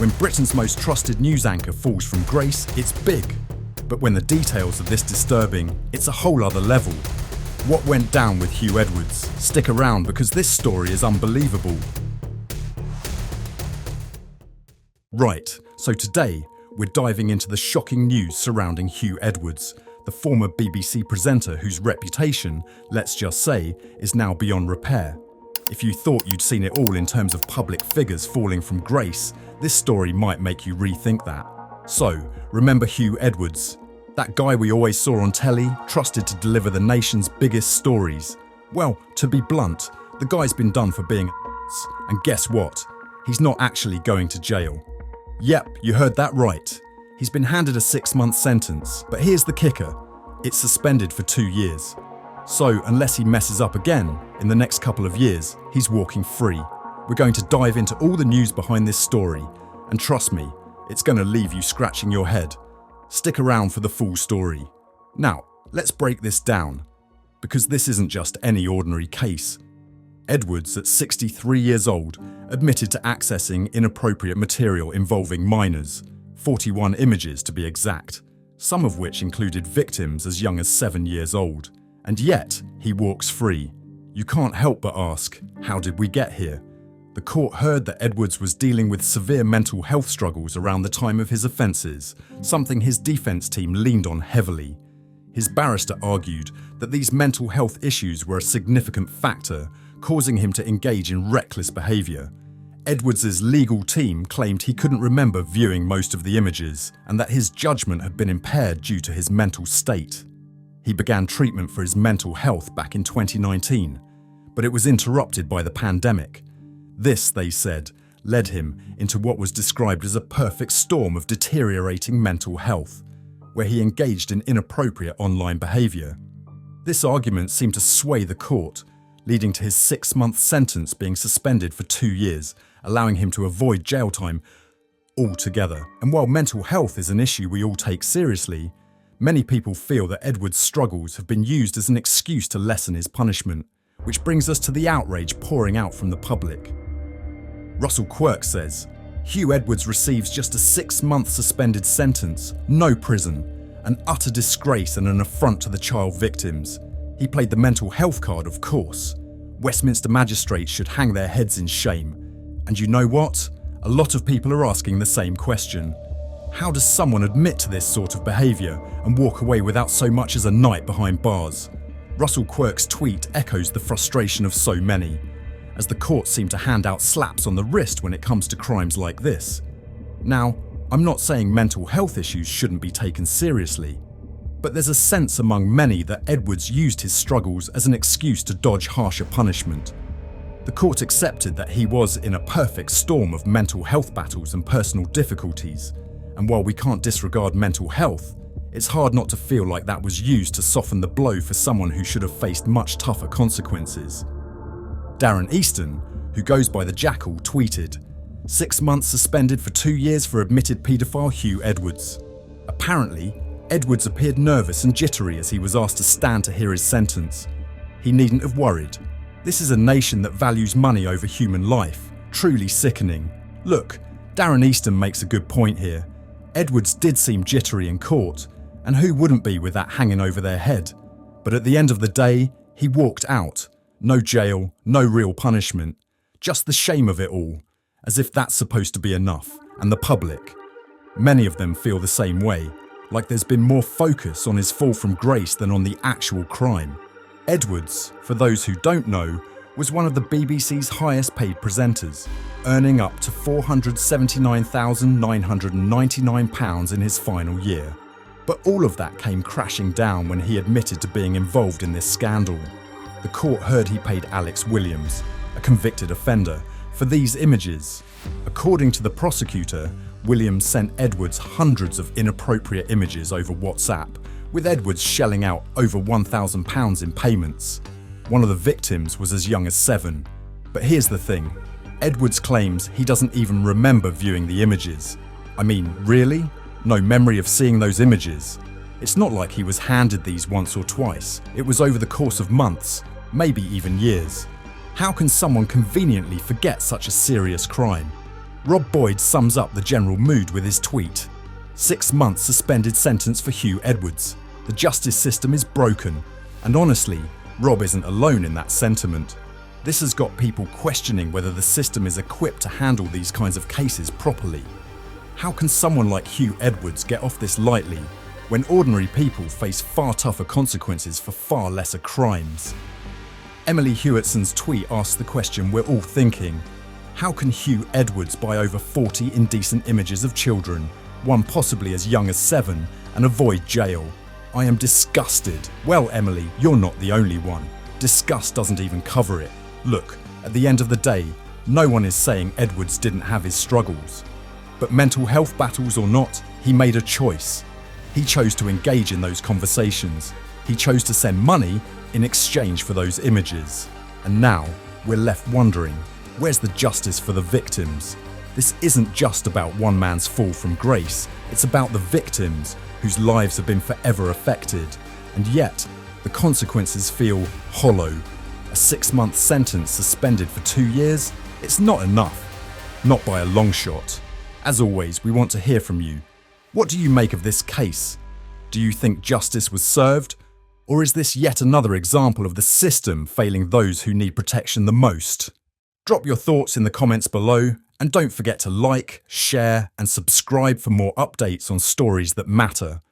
When Britain's most trusted news anchor falls from grace, it's big. But when the details are this disturbing, it's a whole other level. What went down with Huw Edwards? Stick around because this story is unbelievable. Right, so today we're diving into the shocking news surrounding Huw Edwards, the former BBC presenter whose reputation, let's just say, is now beyond repair. If you thought you'd seen it all in terms of public figures falling from grace, this story might make you rethink that. So, remember Huw Edwards? That guy we always saw on telly, trusted to deliver the nation's biggest stories. Well, to be blunt, the guy's been done for being and guess what? He's not actually going to jail. Yep, you heard that right. He's been handed a 6-month sentence, but here's the kicker. It's suspended for 2 years. So, unless he messes up again, in the next couple of years, he's walking free. We're going to dive into all the news behind this story, and trust me, it's going to leave you scratching your head. Stick around for the full story. Now, let's break this down, because this isn't just any ordinary case. Edwards, at 63 years old, admitted to accessing inappropriate material involving minors, 41 images to be exact, some of which included victims as young as 7 years old. And yet, he walks free. You can't help but ask, how did we get here? The court heard that Edwards was dealing with severe mental health struggles around the time of his offences, something his defence team leaned on heavily. His barrister argued that these mental health issues were a significant factor, causing him to engage in reckless behaviour. Edwards' legal team claimed he couldn't remember viewing most of the images and that his judgment had been impaired due to his mental state. He began treatment for his mental health back in 2019, but it was interrupted by the pandemic. This, they said, led him into what was described as a perfect storm of deteriorating mental health, where he engaged in inappropriate online behaviour. This argument seemed to sway the court, leading to his 6-month sentence being suspended for 2 years, allowing him to avoid jail time altogether. And while mental health is an issue we all take seriously, many people feel that Edwards' struggles have been used as an excuse to lessen his punishment, which brings us to the outrage pouring out from the public. Russell Quirk says, Huw Edwards receives just a 6-month suspended sentence, no prison, an utter disgrace and an affront to the child victims. He played the mental health card, of course. Westminster magistrates should hang their heads in shame. And you know what? A lot of people are asking the same question. How does someone admit to this sort of behaviour and walk away without so much as a night behind bars? Russell Quirk's tweet echoes the frustration of so many, as the courts seem to hand out slaps on the wrist when it comes to crimes like this. Now, I'm not saying mental health issues shouldn't be taken seriously, but there's a sense among many that Edwards used his struggles as an excuse to dodge harsher punishment. The court accepted that he was in a perfect storm of mental health battles and personal difficulties, and while we can't disregard mental health, it's hard not to feel like that was used to soften the blow for someone who should have faced much tougher consequences. Darren Easton, who goes by the Jackal, tweeted, 6 months suspended for 2 years for admitted paedophile Huw Edwards. Apparently, Edwards appeared nervous and jittery as he was asked to stand to hear his sentence. He needn't have worried. This is a nation that values money over human life. Truly sickening. Look, Darren Easton makes a good point here. Edwards did seem jittery in court, and who wouldn't be with that hanging over their head? But at the end of the day, he walked out. No jail, no real punishment. Just the shame of it all, as if that's supposed to be enough. And the public. Many of them feel the same way, like there's been more focus on his fall from grace than on the actual crime. Edwards, for those who don't know, was one of the BBC's highest paid presenters, earning up to £479,999 in his final year. But all of that came crashing down when he admitted to being involved in this scandal. The court heard he paid Alex Williams, a convicted offender, for these images. According to the prosecutor, Williams sent Edwards hundreds of inappropriate images over WhatsApp, with Edwards shelling out over £1,000 in payments. One of the victims was as young as 7. But here's the thing, Edwards claims he doesn't even remember viewing the images. I mean, really? No memory of seeing those images? It's not like he was handed these once or twice. It was over the course of months, maybe even years. How can someone conveniently forget such a serious crime? Rob Boyd sums up the general mood with his tweet. 6 months suspended sentence for Hugh Edwards. The justice system is broken. And honestly, Rob isn't alone in that sentiment. This has got people questioning whether the system is equipped to handle these kinds of cases properly. How can someone like Hugh Edwards get off this lightly when ordinary people face far tougher consequences for far lesser crimes? Emily Hewittson's tweet asks the question we're all thinking. How can Hugh Edwards buy over 40 indecent images of children, one possibly as young as 7, and avoid jail? I am disgusted. Well, Emily, you're not the only one. Disgust doesn't even cover it. Look, at the end of the day, no one is saying Edwards didn't have his struggles. But mental health battles or not, he made a choice. He chose to engage in those conversations. He chose to send money in exchange for those images. And now, we're left wondering, where's the justice for the victims? This isn't just about one man's fall from grace, it's about the victims whose lives have been forever affected. And yet, the consequences feel hollow. A 6-month sentence suspended for 2 years? It's not enough. Not by a long shot. As always, we want to hear from you. What do you make of this case? Do you think justice was served? Or is this yet another example of the system failing those who need protection the most? Drop your thoughts in the comments below, and don't forget to like, share, and subscribe for more updates on stories that matter.